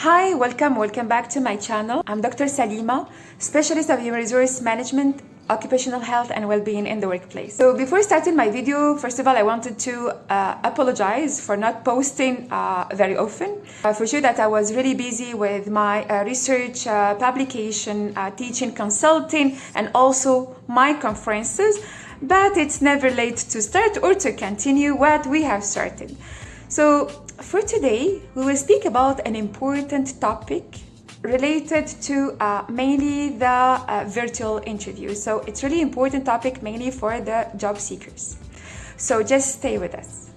Hi, welcome back to my channel. I'm Dr. Salima, specialist of human resource management, occupational health and well-being in the workplace. So before starting my video, first of all, I wanted to apologize for not posting very often. For sure that I was really busy with my research, publication, teaching, consulting, and also my conferences. But it's never late to start or to continue what we have started. So for today, we will speak about an important topic related to mainly the virtual interview. So it's really important topic mainly for the job seekers. So just stay with us.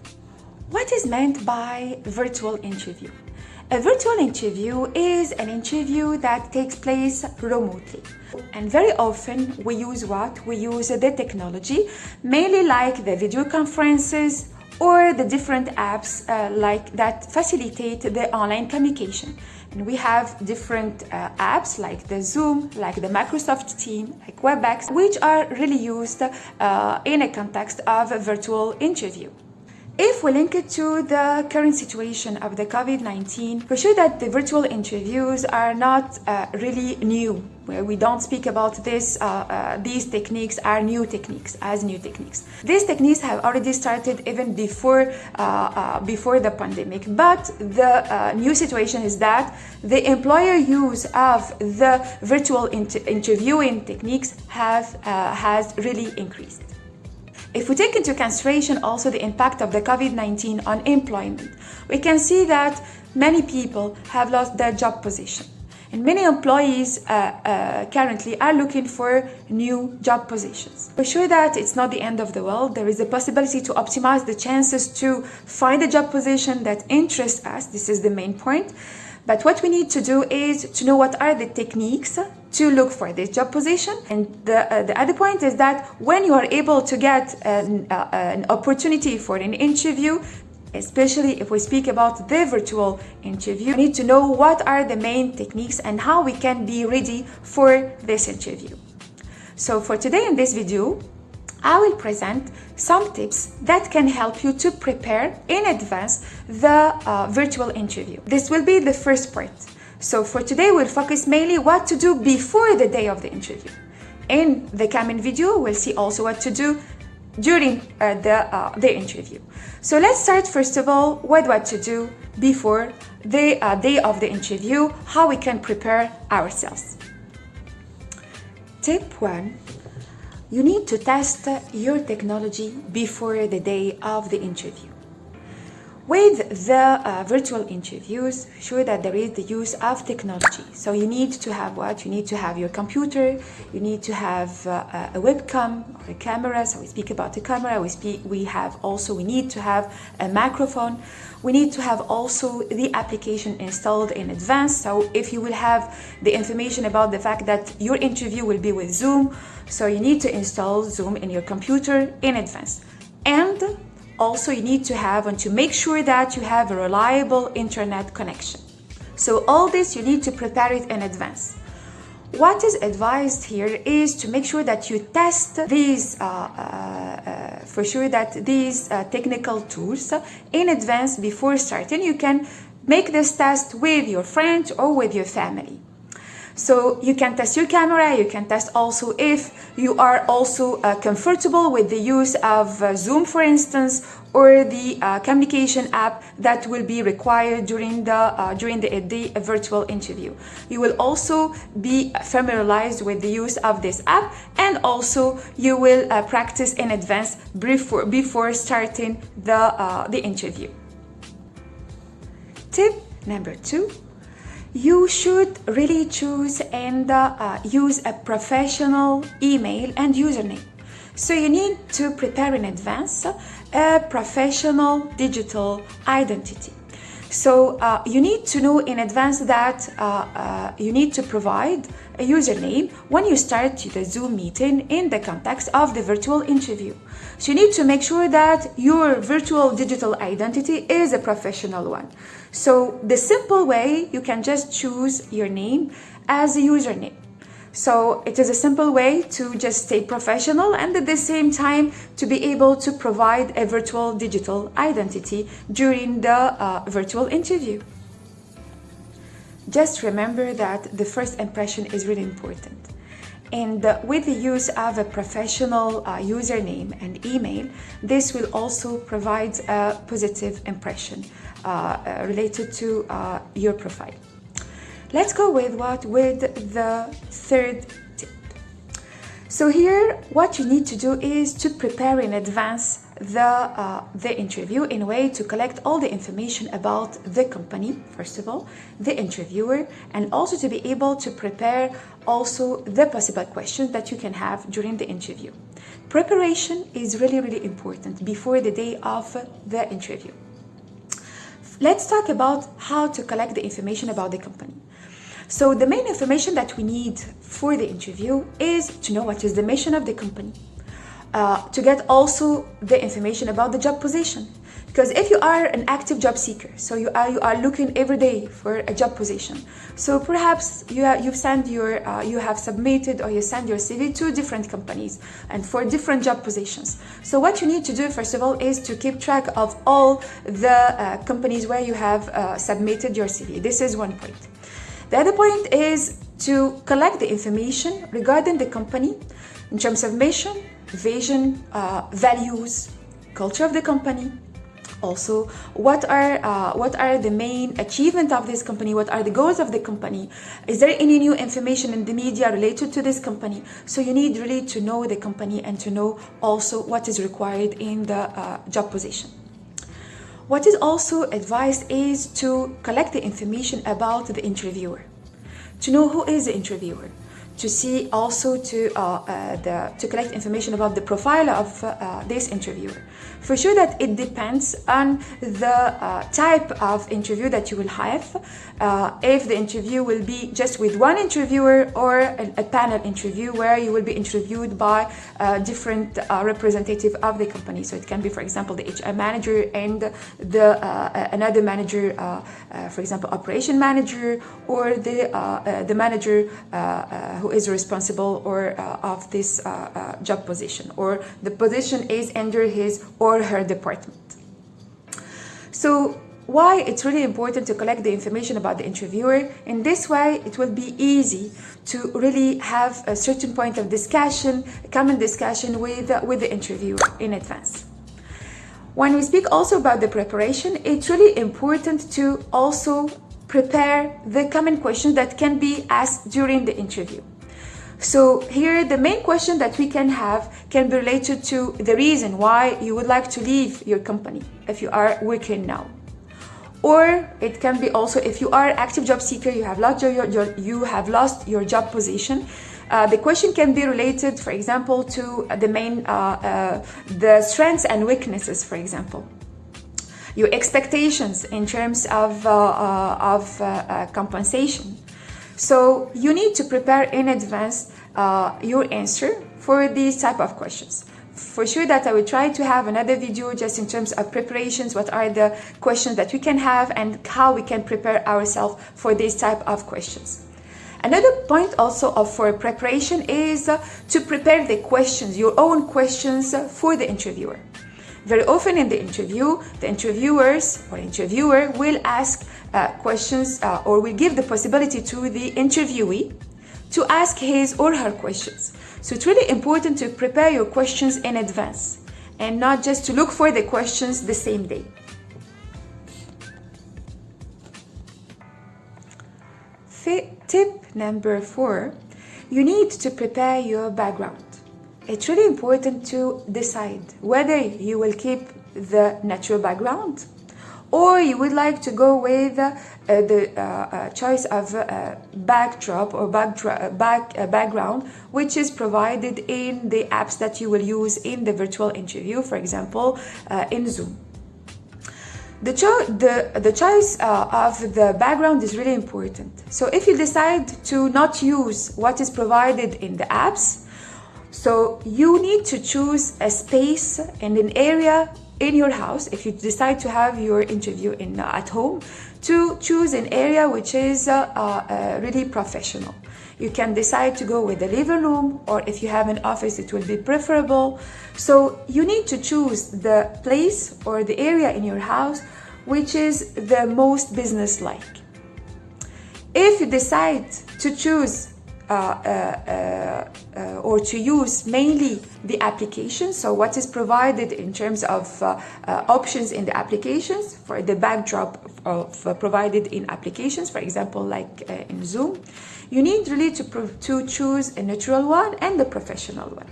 What is meant by virtual interview? A virtual interview is an interview that takes place remotely. And very often we use what? We use the technology, mainly like the video conferences, or the different apps like that facilitate the online communication. And we have different apps like the Zoom, like the Microsoft Teams, like WebEx, which are really used in a context of a virtual interview. If we link it to the current situation of the COVID-19, for sure that the virtual interviews are not really new. We don't speak about this, these techniques are new techniques, These techniques have already started even before the pandemic, but the new situation is that the employer use of the virtual interviewing techniques has really increased. If we take into consideration also the impact of the COVID-19 on employment, we can see that many people have lost their job position. And many employees currently are looking for new job positions. We're sure that it's not the end of the world. There is a possibility to optimize the chances to find a job position that interests us. This is the main point. But what we need to do is to know what are the techniques to look for this job position. And the other point is that when you are able to get an opportunity for an interview, especially if we speak about the virtual interview, we need to know what are the main techniques and how we can be ready for this interview. So for today in this video, I will present some tips that can help you to prepare in advance the virtual interview. This will be the first part. So for today, we'll focus mainly what to do before the day of the interview. In the coming video, we'll see also what to do during the interview. So let's start first of all with what to do before the day of the interview, how we can prepare ourselves. Tip 1. You need to test your technology before the day of the interview. With the virtual interviews, sure that there is the use of technology. So you need to have what? You need to have your computer, you need to have a webcam or a camera. So we speak about the camera, we need to have a microphone. We need to have also the application installed in advance. So if you will have the information about the fact that your interview will be with Zoom, so you need to install Zoom in your computer in advance. And also you need to have and to make sure that you have a reliable internet connection. So all this you need to prepare it in advance. What is advised here is to make sure that you test these technical tools in advance before starting. You can make this test with your friends or with your family. So you can test your camera, you can test also if you are also comfortable with the use of Zoom, for instance, or the communication app that will be required during the virtual interview. You will also be familiarized with the use of this app, and also you will practice in advance before starting the interview. Tip number 2. You should really choose and use a professional email and username. So you need to prepare in advance a professional digital identity. So you need to know in advance that you need to provide a username when you start the Zoom meeting in the context of the virtual interview. So you need to make sure that your virtual digital identity is a professional one. So the simple way, you can just choose your name as a username. So it is a simple way to just stay professional and at the same time to be able to provide a virtual digital identity during the virtual interview. just remember that the first impression is really important. And with the use of a professional username and email, this will also provide a positive impression related to your profile. Let's go with the third tip. So here, what you need to do is to prepare in advance the interview in a way to collect all the information about the company, first of all, the interviewer, and also to be able to prepare also the possible questions that you can have during the interview. Preparation is really, really important before the day of the interview. Let's talk about how to collect the information about the company. So the main information that we need for the interview is to know what is the mission of the company. To get also the information about the job position, because if you are an active job seeker, so you are looking every day for a job position, so perhaps you have submitted or you send your CV to different companies and for different job positions. So what you need to do first of all is to keep track of all the companies where you have submitted your CV. This is one point. The other point is to collect the information regarding the company in terms of mission, vision, values, culture of the company. Also, what are the main achievements of this company? What are the goals of the company? Is there any new information in the media related to this company? So you need really to know the company and to know also what is required in the job position. What is also advised is to collect the information about the interviewer, to know who is the interviewer, to see also to collect information about the profile of this interviewer. For sure that it depends on the type of interview that you will have, if the interview will be just with one interviewer or a panel interview where you will be interviewed by different representative of the company. So it can be, for example, the HR manager and another manager, for example, operation manager, or the manager who is responsible of this job position, or the position is under his or her department. So why it's really important to collect the information about the interviewer? In this way, it will be easy to really have a certain point of discussion, a common discussion with the interviewer in advance. When we speak also about the preparation, it's really important to also prepare the common questions that can be asked during the interview. So here, the main question that we can have can be related to the reason why you would like to leave your company if you are working now. Or it can be also if you are active job seeker, you have lost your job position. The question can be related, for example, to the strengths and weaknesses, for example. Your expectations in terms of compensation. So you need to prepare in advance your answer for these type of questions. For sure that I will try to have another video just in terms of preparations, what are the questions that we can have and how we can prepare ourselves for these type of questions. Another point also for preparation is to prepare the questions, your own questions for the interviewer. Very often in the interview, the interviewers or interviewer will ask questions or will give the possibility to the interviewee to ask his or her questions. So it's really important to prepare your questions in advance and not just to look for the questions the same day. Tip number 4, you need to prepare your background. It's really important to decide whether you will keep the natural background or you would like to go with the choice of backdrop or background, which is provided in the apps that you will use in the virtual interview, for example, in Zoom. The choice of the background is really important. So if you decide to not use what is provided in the apps, so you need to choose a space and an area in your house, if you decide to have your interview at home, to choose an area which is really professional. You can decide to go with the living room, or if you have an office, it will be preferable. So you need to choose the place or the area in your house which is the most business-like. If you decide to choose or to use mainly the application, so what is provided in terms of options in the applications for the backdrop of provided in applications, for example, like in Zoom, you need really to choose a neutral one and a professional one.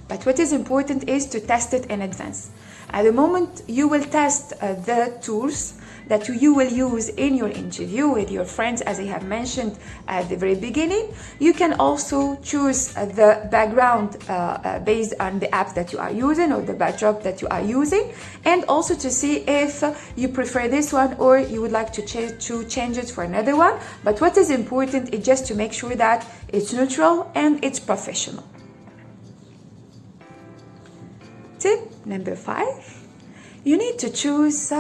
But what is important is to test it in advance. At the moment you will test the tools that you will use in your interview with your friends, as I have mentioned at the very beginning. You can also choose the background based on the app that you are using or the backdrop that you are using, and also to see if you prefer this one or you would like to change it for another one. But what is important is just to make sure that it's neutral and it's professional. Tip number 5. You need to choose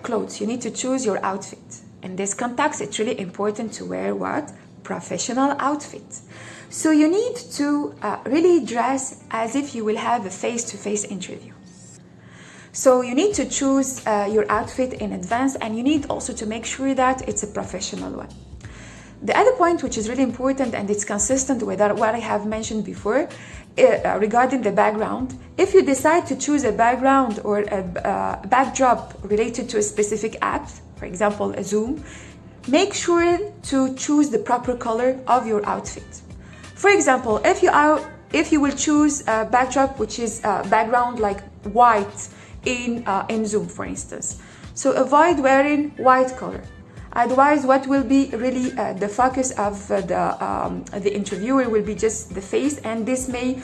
clothes. You need to choose your outfit. In this context, it's really important to wear what? Professional outfit. So you need to really dress as if you will have a face-to-face interview. So you need to choose your outfit in advance, and you need also to make sure that it's a professional one. The other point which is really important, and it's consistent with what I have mentioned before, regarding the background, if you decide to choose a background or a backdrop related to a specific app, for example a Zoom, make sure to choose the proper color of your outfit. For example, if you will choose a backdrop which is background like white in Zoom, for instance, so avoid wearing white color. Otherwise, what will be really the focus of the interviewer will be just the face, and this may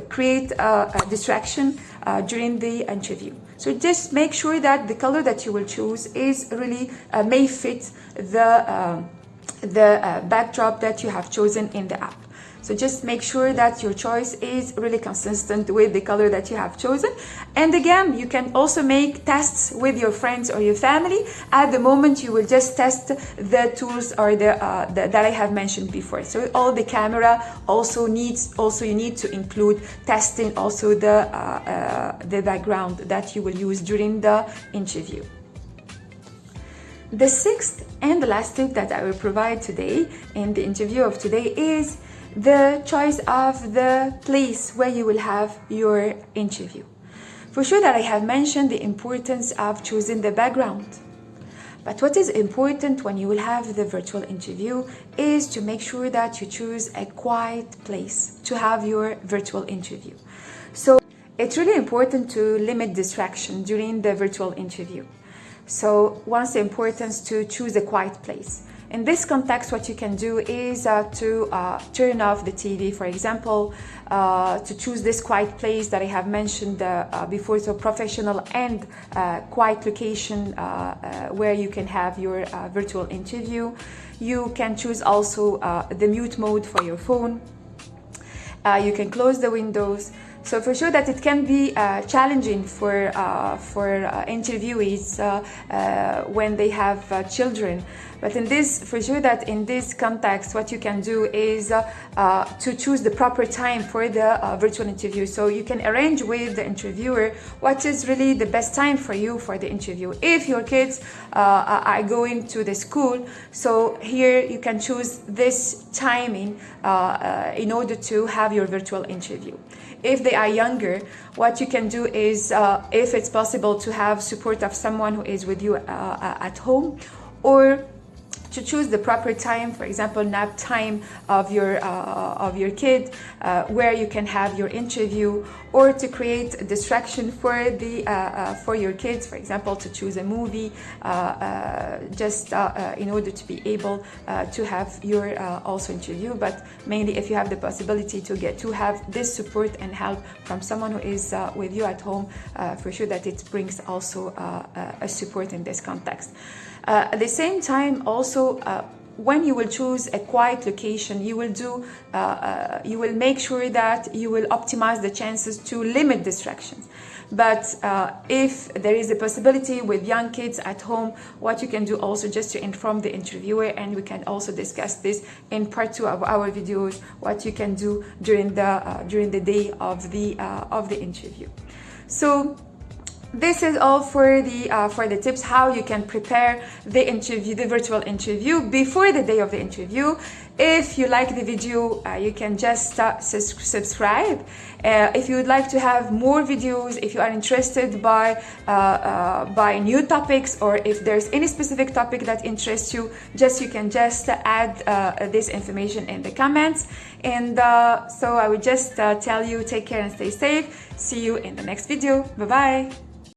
create a distraction during the interview. So just make sure that the color that you will choose is really may fit the backdrop that you have chosen in the app. So just make sure that your choice is really consistent with the color that you have chosen. And again, you can also make tests with your friends or your family. At the moment, you will just test the tools or that I have mentioned before. So all the camera also you need to include testing also the background that you will use during the interview. The 6th and the last tip that I will provide today in the interview of today is the choice of the place where you will have your interview. For sure that I have mentioned the importance of choosing the background. But what is important when you will have the virtual interview is to make sure that you choose a quiet place to have your virtual interview. So it's really important to limit distraction during the virtual interview. So once the importance to choose a quiet place. In this context, what you can do is to turn off the TV, for example, to choose this quiet place that I have mentioned before, so professional and quiet location where you can have your virtual interview. You can choose also the mute mode for your phone. You can close the windows. So for sure that it can be challenging for interviewees when they have children. But in this, for sure that in this context, what you can do is to choose the proper time for the virtual interview. So you can arrange with the interviewer what is really the best time for you for the interview. If your kids are going to the school, so here you can choose this timing in order to have your virtual interview. If they are younger, what you can do is, if it's possible, to have support of someone who is with you at home, or to choose the proper time, for example, nap time of your kid, where you can have your interview, or to create a distraction for your kids, for example, to choose a movie, just in order to be able to have your also interview. But mainly, if you have the possibility to have this support and help from someone who is with you at home, for sure that it brings also a support in this context. At the same time, also, when you will choose a quiet location, you will make sure that you will optimize the chances to limit distractions. But if there is a possibility with young kids at home, what you can do also just to inform the interviewer, and we can also discuss this in part 2 of our videos, what you can do during the day of the interview. So this is all for the tips how you can prepare the interview, the virtual interview before the day of the interview. If you like the video, you can just subscribe. If you would like to have more videos, if you are interested by new topics, or if there's any specific topic that interests you, you can just add this information in the comments. And so I would just tell you, take care and stay safe. See you in the next video. Bye bye.